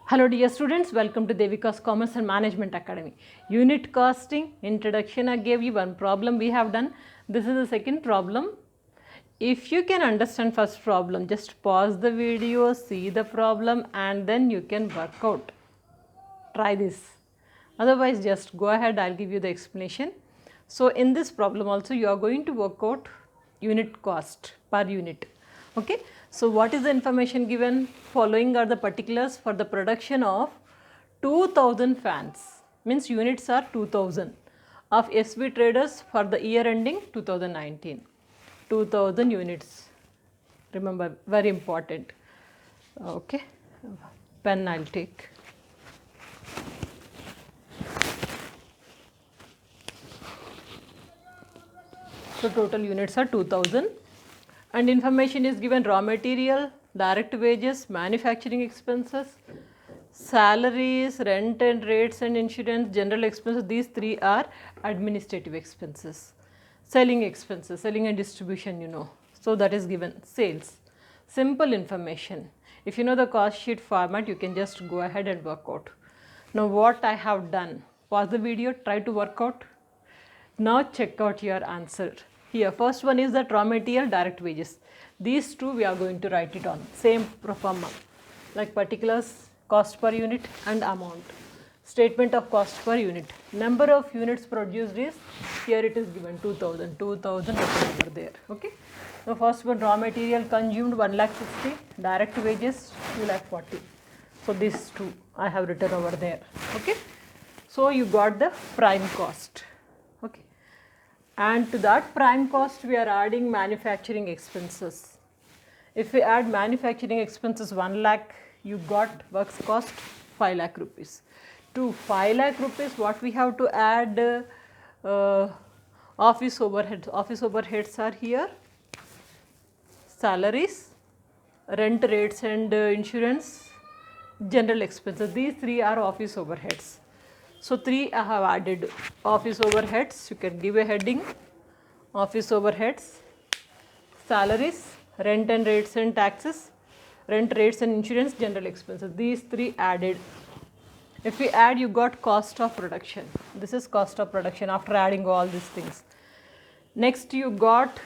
Hello dear students, welcome to Devika's Commerce and Management Academy. Unit costing, introduction I gave you, one problem we have done. This is the second problem. If you can understand first problem, just pause the video, see the problem and then you can work out. Try this. Otherwise just go ahead, I'll give you the explanation. So in this problem also you are going to work out unit cost per unit. Okay. So what is the information given? Following are the particulars for the production of 2000 fans, means units are 2000 of SV traders for the year ending 2019. 2000 units, remember, very important. Okay, pen I'll take. So total units are 2000. And information is given: raw material, direct wages, manufacturing expenses, salaries, rent and rates and insurance, general expenses. These three are administrative expenses. Selling expenses, selling and distribution, you know. So that is given. Sales, simple information. If you know the cost sheet format, you can just go ahead and work out. Now what I have done, pause the video, try to work out. Now check out your answer. Here, first one is that raw material, direct wages. These two we are going to write it on same pro forma, like particulars, cost per unit and amount. Statement of cost per unit. Number of units produced is, here it is given 2000 over there. Okay. Now first one, raw material consumed 1,60,000, direct wages 2,40,000. So these two I have written over there. Okay. So you got the prime cost. Okay. And to that prime cost we are adding manufacturing expenses. If we add manufacturing expenses 1 lakh, you got works cost 5 lakh rupees. To 5 lakh rupees what we have to add? Office overheads. Office overheads are here, salaries, rent rates and insurance, general expenses. These three are office overheads. So 3 I have added. Office overheads, you can give a heading, office overheads, salaries, rent and rates and taxes, rent rates and insurance, general expenses. These 3 added. If we add, you got cost of production. This is cost of production after adding all these things. Next you got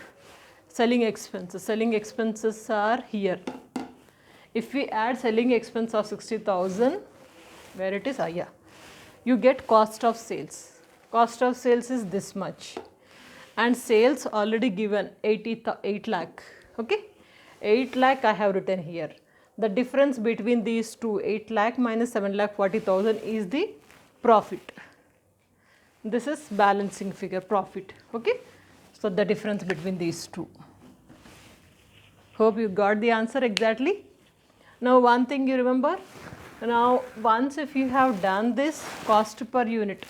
selling expenses. Selling expenses are here. If we add selling expense of 60,000, where it is? Yeah. You get cost of sales. Cost of sales is this much, and sales already given 8 lakh. Okay, 8 lakh I have written here. The difference between these two, 8 lakh minus 7,40,000, is the profit. This is balancing figure, profit. Okay, so the difference between these two. Hope you got the answer exactly. Now one thing you remember. Now once if you have done this cost per unit,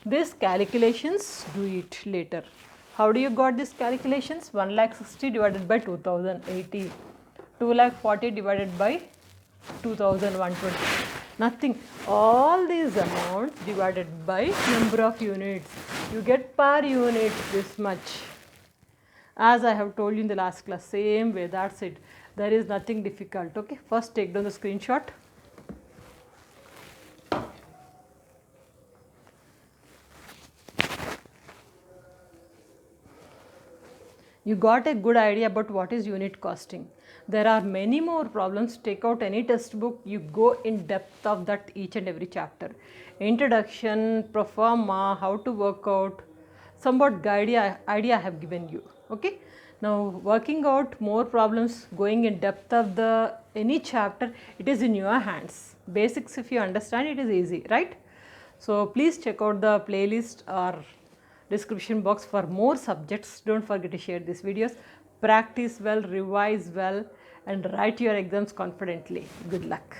this calculations, do it later. How do you got these calculations? 1,60,000 divided by 2080, 2,40,000 divided by 2120. Nothing. All these amounts divided by number of units. You get per unit this much. As I have told you in the last class, same way, that's it. There is nothing difficult. Okay. First take down the screenshot. You got a good idea about what is unit costing. There are many more problems. Take out any textbook, you go in depth of that each and every chapter. Introduction, pro forma, how to work out, somewhat idea I have given you. Okay. Now working out more problems, going in depth of the any chapter, it is in your hands. Basics if you understand, it is easy, right? So please check out the playlist or description box for more subjects. Don't forget to share these videos. Practice well, revise well and write your exams confidently. Good luck.